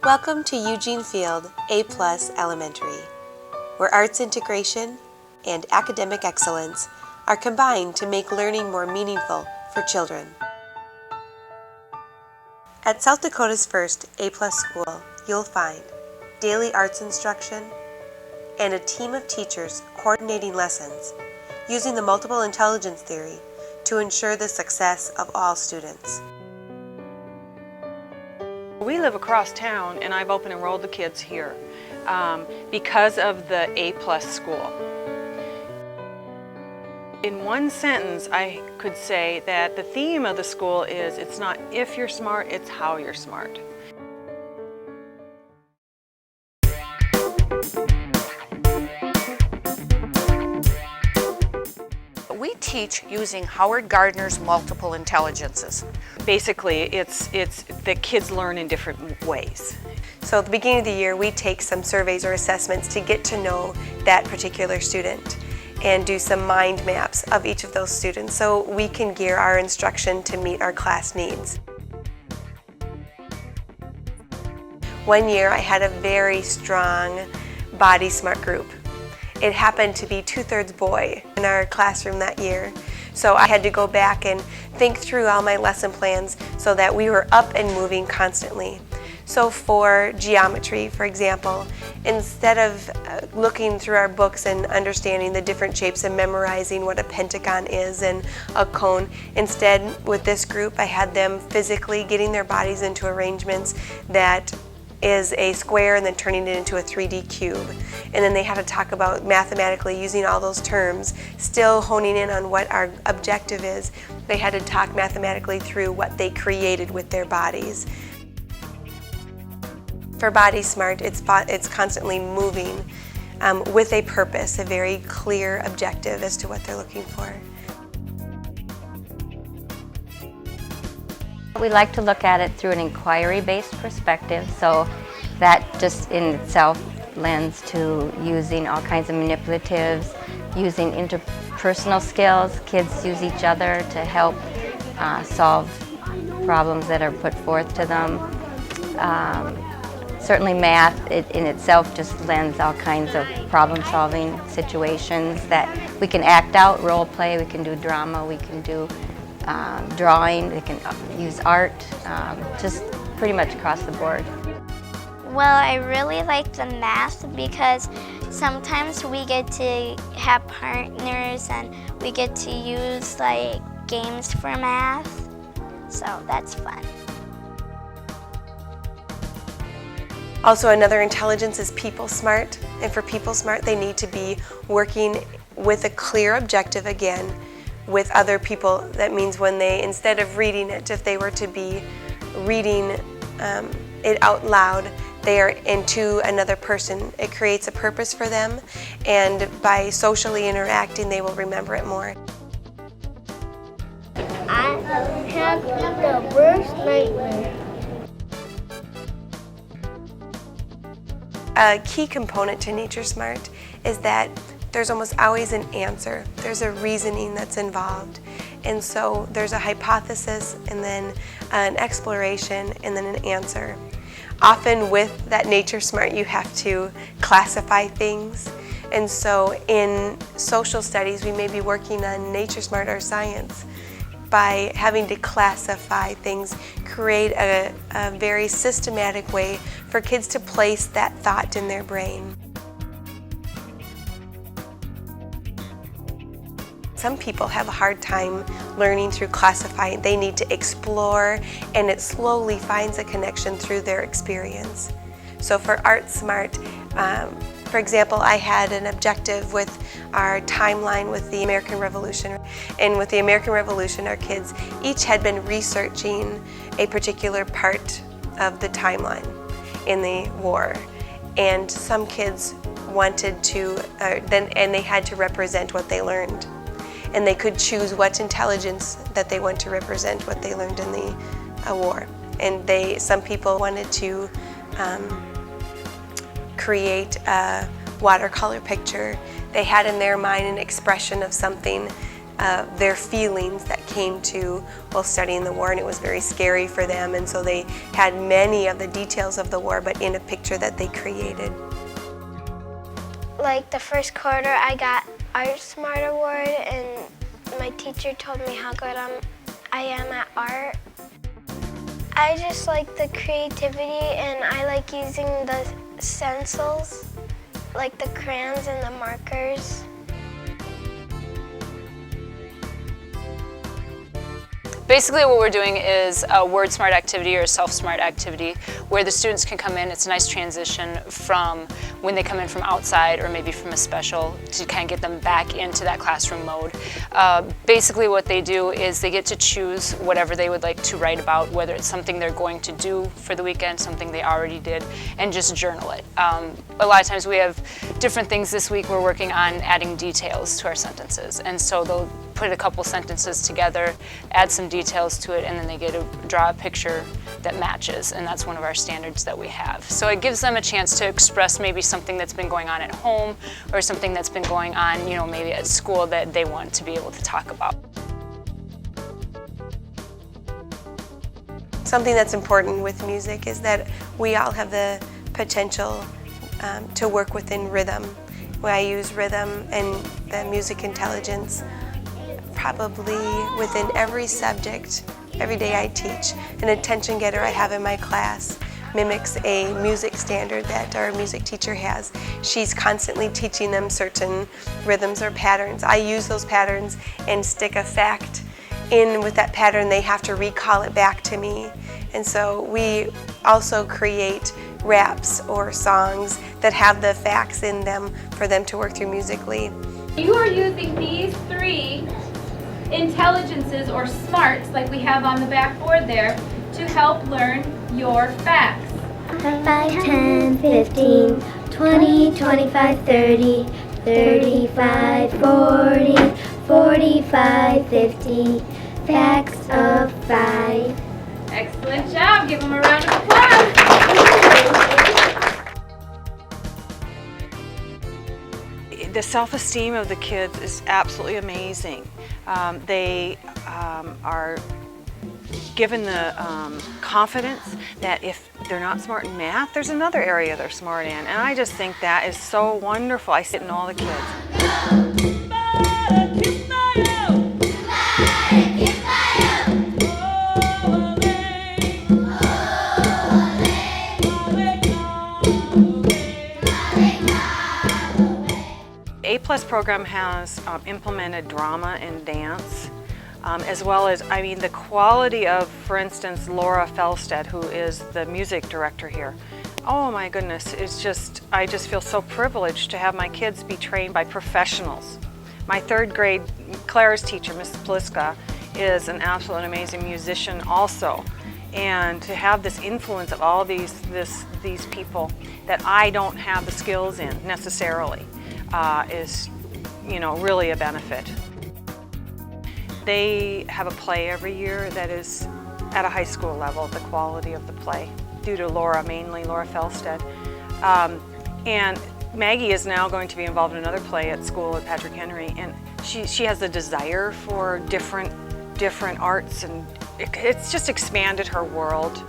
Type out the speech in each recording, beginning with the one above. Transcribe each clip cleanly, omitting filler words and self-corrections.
Welcome to Eugene Field A+ Elementary, where arts integration and academic excellence are combined to make learning more meaningful for children. At South Dakota's first A+ school, you'll find daily arts instruction and a team of teachers coordinating lessons using the multiple intelligence theory to ensure the success of all students. We live across town, and I've open enrolled the kids here because of the A+ school. In one sentence, I could say that the theme of the school is it's not if you're smart, it's how you're smart. We teach using Howard Gardner's multiple intelligences. Basically, it's that kids learn in different ways. So at the beginning of the year, we take some surveys or assessments to get to know that particular student and do some mind maps of each of those students so we can gear our instruction to meet our class needs. One year I had a very strong body smart group. It happened to be 2/3 boy in our classroom that year. So I had to go back and think through all my lesson plans so that we were up and moving constantly. So for geometry, for example, instead of looking through our books and understanding the different shapes and memorizing what a pentagon is and a cone, instead with this group I had them physically getting their bodies into arrangements that is a square and then turning it into a 3D cube. And then they had to talk about mathematically using all those terms, still honing in on what our objective is. They had to talk mathematically through what they created with their bodies. For Body Smart, it's constantly moving with a purpose, a very clear objective as to what they're looking for. We like to look at it through an inquiry-based perspective, so that just in itself lends to using all kinds of manipulatives, using interpersonal skills. Kids use each other to help solve problems that are put forth to them. Certainly math in itself just lends all kinds of problem-solving situations that we can act out, role play, we can do drama, we can do drawing, they can use art, just pretty much across the board. Well, I really like the math because sometimes we get to have partners and we get to use like games for math, so that's fun. Also, another intelligence is People Smart, and for People Smart they need to be working with a clear objective again with other people. That means when they, instead of reading it, if they were to be reading it out loud, they are into another person. It creates a purpose for them, and by socially interacting they will remember it more. I had the worst nightmare. A key component to Nature Smart is that there's almost always an answer. There's a reasoning that's involved. And so there's a hypothesis and then an exploration and then an answer. Often with that Nature Smart you have to classify things. And so in social studies we may be working on Nature Smart or science. By having to classify things, create a very systematic way for kids to place that thought in their brain. Some people have a hard time learning through classifying. They need to explore, and it slowly finds a connection through their experience. So for Art Smart, for example, I had an objective with our timeline with the American Revolution. And with the American Revolution, our kids each had been researching a particular part of the timeline in the war. And some kids wanted to, and they had to represent what they learned. And they could choose what intelligence that they want to represent what they learned in the war. And some people wanted to create a watercolor picture. They had in their mind an expression of something their feelings that came to while studying the war, and it was very scary for them, and so they had many of the details of the war, but in a picture that they created. Like the first quarter, I got Art Smart Award, and my teacher told me how good I am at art. I just like the creativity, and I like using the stencils, like the crayons and the markers. Basically what we're doing is a word smart activity or a self smart activity where the students can come in. It's a nice transition from when they come in from outside or maybe from a special to kind of get them back into that classroom mode. Basically what they do is they get to choose whatever they would like to write about, whether it's something they're going to do for the weekend, something they already did, and just journal it. A lot of times we have different things. This week we're working on adding details to our sentences, and so they'll put a couple sentences together, add some details to it, and then they get to draw a picture that matches, and that's one of our standards that we have. So it gives them a chance to express maybe something that's been going on at home or something that's been going on, maybe at school that they want to be able to talk about. Something that's important with music is that we all have the potential to work within rhythm. When I use rhythm and the music intelligence probably within every subject, every day I teach. An attention getter I have in my class mimics a music standard that our music teacher has. She's constantly teaching them certain rhythms or patterns. I use those patterns and stick a fact in with that pattern. They have to recall it back to me. And so we also create raps or songs that have the facts in them for them to work through musically. You are using these 3 intelligences or smarts like we have on the back board there to help learn your facts. 5, 10, 15, 20, 25, 30, 35, 40, 45, 50. Facts of 5. Excellent job. Give them a round of applause. The self-esteem of the kids is absolutely amazing. They are given the confidence that if they're not smart in math, there's another area they're smart in. And I just think that is so wonderful. I see it in all the kids. A+ program has implemented drama and dance, as well as, the quality of, for instance, Laura Felstead, who is the music director here. Oh my goodness, I just feel so privileged to have my kids be trained by professionals. My 3rd grade Claire's teacher, Mrs. Pliska, is an absolute amazing musician also. And to have this influence of all these people that I don't have the skills in necessarily is, really a benefit. They have a play every year that is at a high school level, the quality of the play, due to Laura, mainly Laura Felstead. And Maggie is now going to be involved in another play at school at Patrick Henry, and she has a desire for different arts, and it's just expanded her world.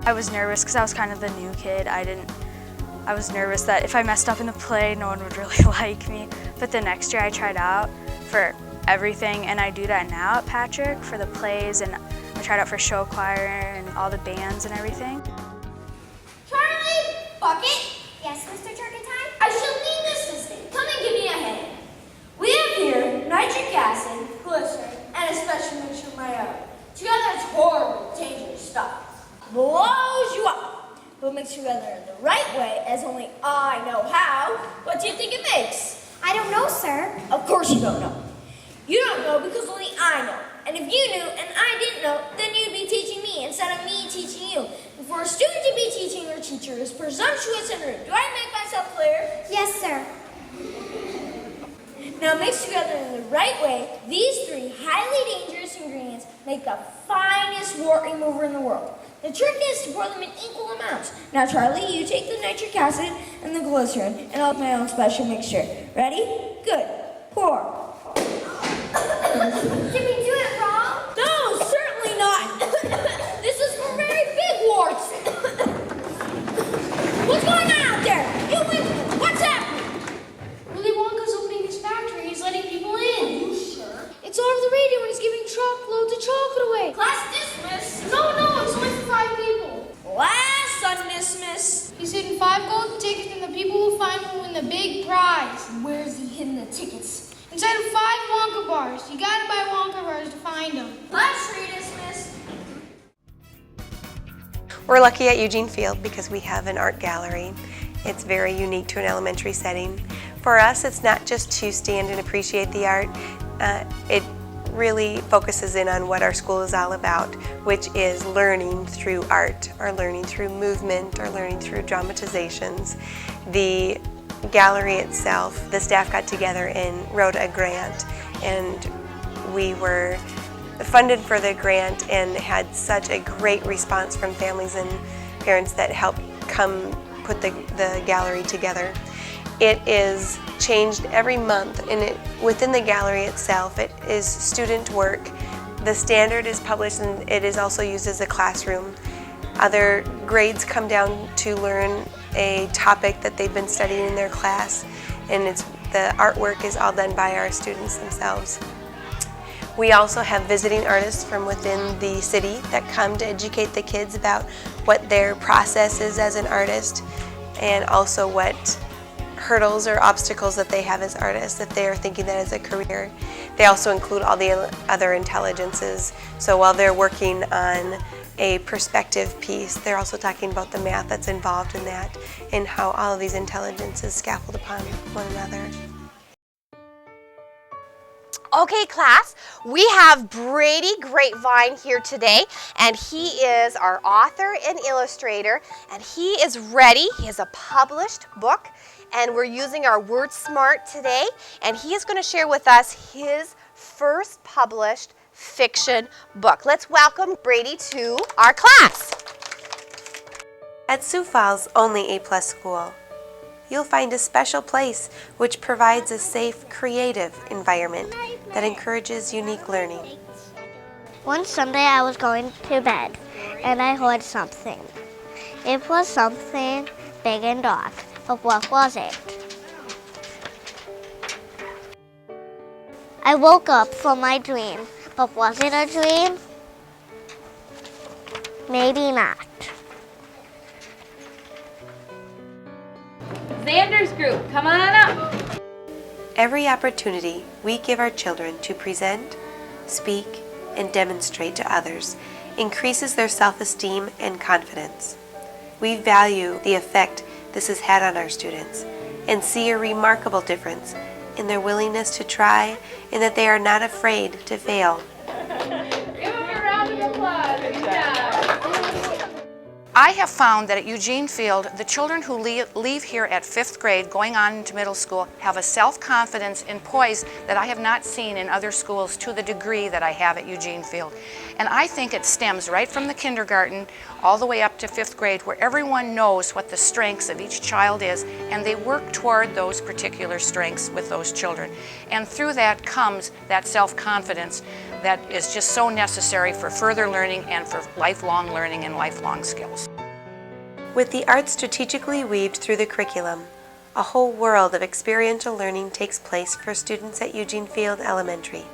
I was nervous because I was kind of the new kid. I was nervous that if I messed up in the play, no one would really like me. But the next year I tried out for everything, and I do that now at Patrick for the plays, and I tried out for show choir and all the bands and everything. Charlie! Bucket? Yes, Mr. Turkentine? I shall need assistant. Come and give me a hand. We have here nitric acid, glycerin, and a special mixture of my own. Together it's horrible, dangerous stuff. Blows you up. But mixed together in the right way, as only I know how. What do you think it makes? I don't know, sir. Of course you don't know. You don't know because only I know. And if you knew and I didn't know, then you'd be teaching me instead of me teaching you. And for a student to be teaching her teacher is presumptuous and rude. Do I make myself clear? Yes, sir. Now mixed together in the right way, these 3 highly dangerous ingredients make the finest wart remover in the world. The trick is to pour them in equal amounts. Now Charlie, you take the nitric acid and the glycerin, and I'll make my own special mixture. Ready? Good. Pour. Did we do it wrong? No, certainly not. This is for very big warts. What's going on out there? You what's happening? Willy Wonka's opening his factory. He's letting people in. Are you sure? It's all over the radio and he's giving truckloads of chocolate away. Class dismissed. No, it's only for 5 people. Class undismissed. He's hidden 5 golden tickets and the people who find will win the big prize. Where's he hidden the tickets? Inside of 5 Wonka bars. You gotta buy Wonka bars to find them. Class dismissed. We're lucky at Eugene Field because we have an art gallery. It's very unique to an elementary setting. For us, it's not just to stand and appreciate the art. It really focuses in on what our school is all about, which is learning through art, or learning through movement, or learning through dramatizations. The gallery itself, the staff got together and wrote a grant, and we were funded for the grant and had such a great response from families and parents that helped come put the gallery together. It is changed every month, and within the gallery itself, it is student work. The standard is published and it is also used as a classroom. Other grades come down to learn a topic that they've been studying in their class, and the artwork is all done by our students themselves. We also have visiting artists from within the city that come to educate the kids about what their process is as an artist, and also what hurdles or obstacles that they have as artists if they are thinking that as a career. They also include all the other intelligences. So while they're working on a perspective piece, they're also talking about the math that's involved in that and how all of these intelligences scaffold upon one another. Okay, class, we have Brady Grapevine here today, and he is our author and illustrator, and he is ready. He has a published book, and we're using our Word Smart today, and he is going to share with us his first published fiction book. Let's welcome Brady to our class. At Sioux Falls' only A+ school, you'll find a special place which provides a safe, creative environment that encourages unique learning. One Sunday I was going to bed and I heard something. It was something big and dark, but what was it? I woke up from my dream, but was it a dream? Maybe not. Xander's group, come on up. Every opportunity we give our children to present, speak, and demonstrate to others increases their self-esteem and confidence. We value the effect this has had on our students and see a remarkable difference in their willingness to try and that they are not afraid to fail. Give them a round of applause. Good job. I have found that at Eugene Field, the children who leave here at 5th grade going on into middle school have a self-confidence and poise that I have not seen in other schools to the degree that I have at Eugene Field. And I think it stems right from the kindergarten all the way up to 5th grade, where everyone knows what the strengths of each child is, and they work toward those particular strengths with those children. And through that comes that self-confidence that is just so necessary for further learning and for lifelong learning and lifelong skills. With the arts strategically weaved through the curriculum, a whole world of experiential learning takes place for students at Eugene Field Elementary.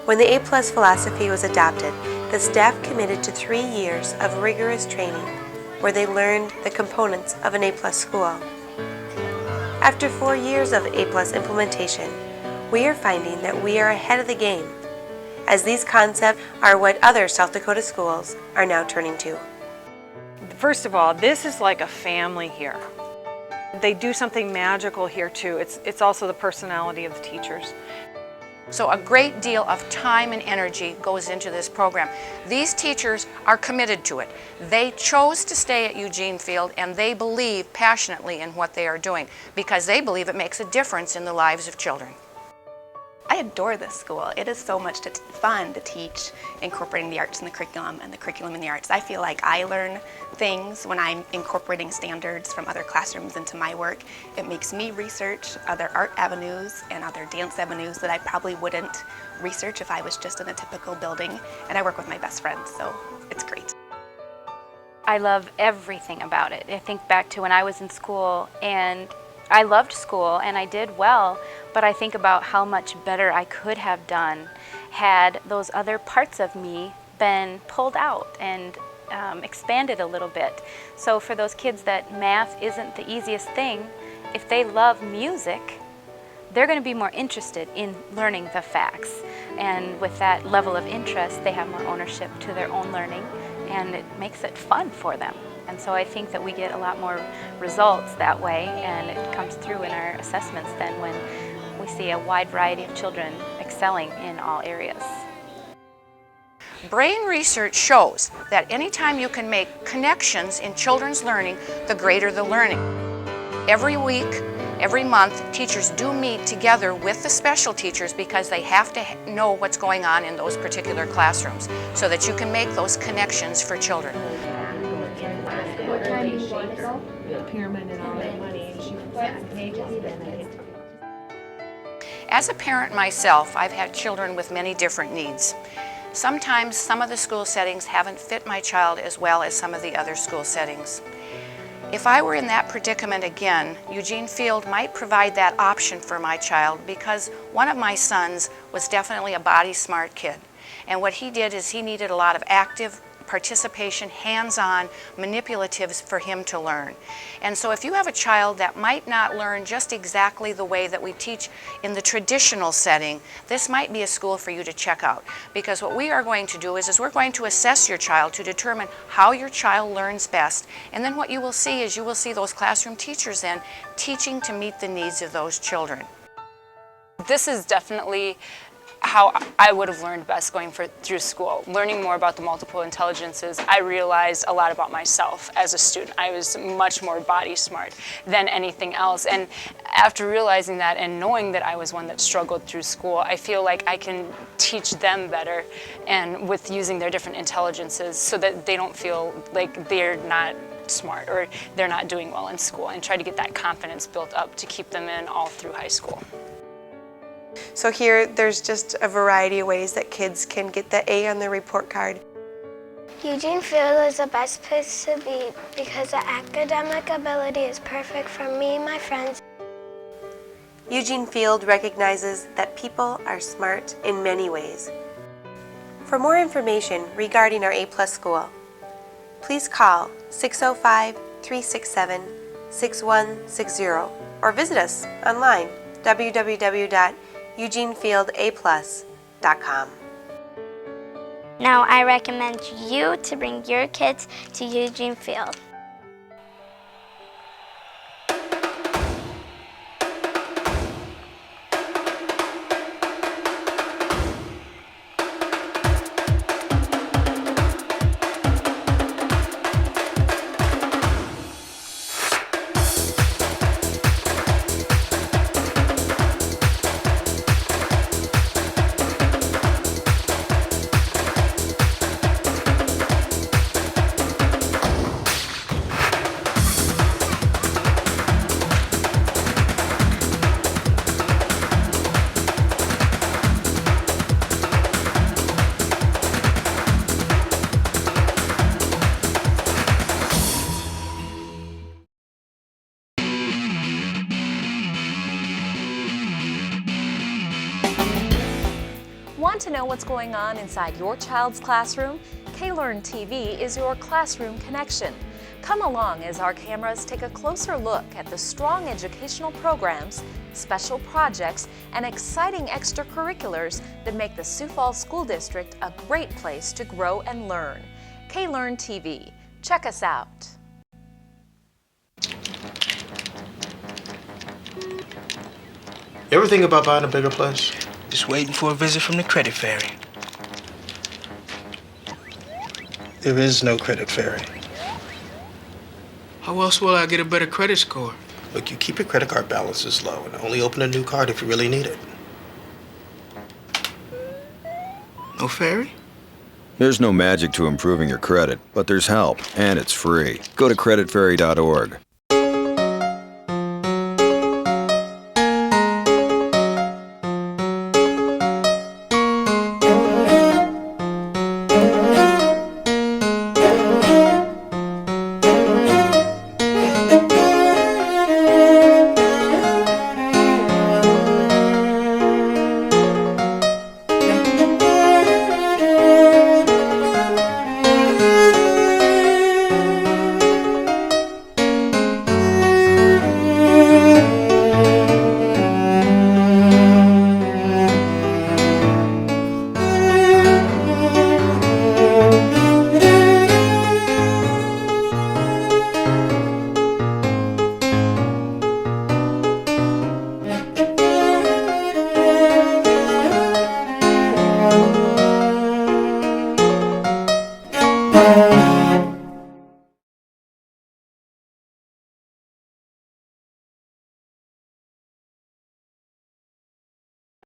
When the A+ philosophy was adopted, the staff committed to 3 years of rigorous training where they learned the components of an A+ school. After 4 years of A+ implementation, we are finding that we are ahead of the game, as these concepts are what other South Dakota schools are now turning to. First of all, this is like a family here. They do something magical here too. It's also the personality of the teachers. So a great deal of time and energy goes into this program. These teachers are committed to it. They chose to stay at Eugene Field, and they believe passionately in what they are doing because they believe it makes a difference in the lives of children. I adore this school. It is so much fun to teach incorporating the arts in the curriculum and the curriculum in the arts. I feel like I learn things when I'm incorporating standards from other classrooms into my work. It makes me research other art avenues and other dance avenues that I probably wouldn't research if I was just in a typical building. And I work with my best friends, so it's great. I love everything about it. I think back to when I was in school, and I loved school and I did well, but I think about how much better I could have done had those other parts of me been pulled out and expanded a little bit. So for those kids that math isn't the easiest thing, if they love music, they're going to be more interested in learning the facts. And with that level of interest, they have more ownership to their own learning, and it makes it fun for them. And so I think that we get a lot more results that way, and it comes through in our assessments than when we see a wide variety of children excelling in all areas. Brain research shows that anytime you can make connections in children's learning, the greater the learning. Every week, every month, teachers do meet together with the special teachers because they have to know what's going on in those particular classrooms so that you can make those connections for children. As a parent myself, I've had children with many different needs. Sometimes some of the school settings haven't fit my child as well as some of the other school settings. If I were in that predicament again, Eugene Field might provide that option for my child because one of my sons was definitely a body smart kid. And what he did is he needed a lot of active participation, hands-on, manipulatives for him to learn. And so if you have a child that might not learn just exactly the way that we teach in the traditional setting, this might be a school for you to check out. Because what we are going to do is we're going to assess your child to determine how your child learns best. And then what you will see is you will see those classroom teachers then teaching to meet the needs of those children. This is definitely how I would have learned best going through school. Learning more about the multiple intelligences, I realized a lot about myself as a student. I was much more body smart than anything else. And after realizing that and knowing that I was one that struggled through school, I feel like I can teach them better and with using their different intelligences so that they don't feel like they're not smart or they're not doing well in school, and try to get that confidence built up to keep them in all through high school. So here, there's just a variety of ways that kids can get the A on their report card. Eugene Field is the best place to be because the academic ability is perfect for me and my friends. Eugene Field recognizes that people are smart in many ways. For more information regarding our A+ school, please call 605-367-6160 or visit us online, www.eugenefieldA+.com. Now I recommend you to bring your kids to Eugene Field. Want to know what's going on inside your child's classroom? K-Learn TV is your classroom connection. Come along as our cameras take a closer look at the strong educational programs, special projects, and exciting extracurriculars that make the Sioux Falls School District a great place to grow and learn. K-Learn TV. Check us out. You ever think about buying a bigger place? Just waiting for a visit from the credit fairy. There is no credit fairy. How else will I get a better credit score? Look, you keep your credit card balances low and only open a new card if you really need it. No ferry? There's no magic to improving your credit, but there's help, and it's free. Go to creditferry.org. Bye.